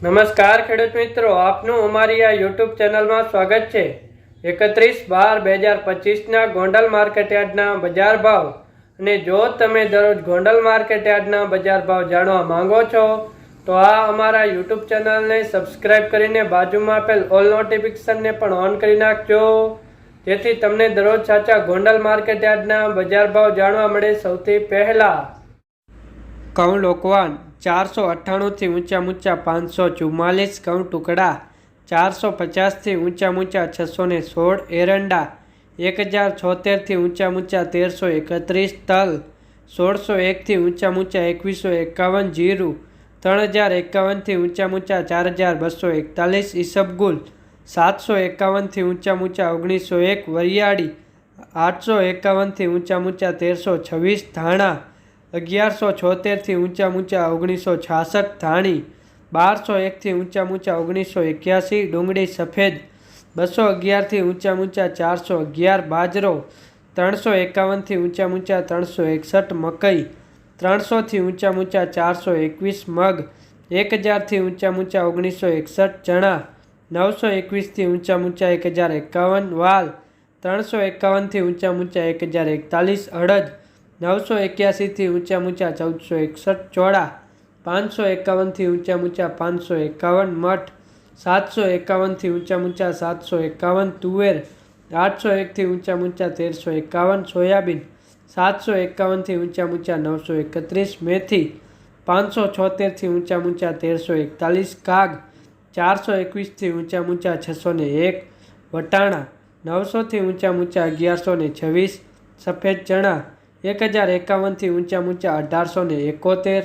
નમસ્કાર ખેડૂત મિત્રો, આપનું અમારી આ યુટ્યુબ ચેનલમાં સ્વાગત છે। 31/12/2025ના ગોંડલ માર્કેટયાર્ડના બજાર ભાવ અને જો તમે દરરોજ ગોંડલ માર્કેટયાર્ડના બજાર ભાવ જાણવા માંગો છો તો આ અમારા યુટ્યુબ ચેનલને સબસ્ક્રાઇબ કરીને બાજુમાં આપેલ ઓલ નોટિફિકેશનને પણ ઓન કરી નાખજો, જેથી તમને દરરોજ સાચા ગોંડલ માર્કેટયાર્ડના બજાર ભાવ જાણવા મળે સૌથી પહેલા। ઘઉં લોકવાન 498 ઊંચા 544, ઘઉં ટુકડા 450 ઊંચા 616, એરંડા 1076 ઊંચા 1331, તલ 1601 ઊંચા 2151, જીરું 3051 ઊંચા 4241, ઈસબગુલ 751 ઊંચા 1901, વરિયાળી 851 ઊંચા 1326, ધાણા 1176 ઊંચા 1966, ધાણી 1201 ઊંચા 1981, ડુંગળી સફેદ 211 ઊંચા 411, બાજરો 351 ઊંચા 361, મકઈ 300 ઊંચા 421, મગ 1000 ઊંચા 1961, ચણા 921 ઊંચા 1051, વાલ 351 ઊંચા 1041, અડદ 981 ઊંચા 1461, ચોળા 551 ઊંચા 551, મઠ 751 ઊંચા 751, તુવેર 801 ઊંચા 1351, સોયાબીન 751 ઊંચા 931, મેથી 576 ઊંચા 1341, કાગ 421 ઊંચા 601, વટાણા 900 ઊંચા 1126, સફેદ ચણા 1051 ઊંચા 1871,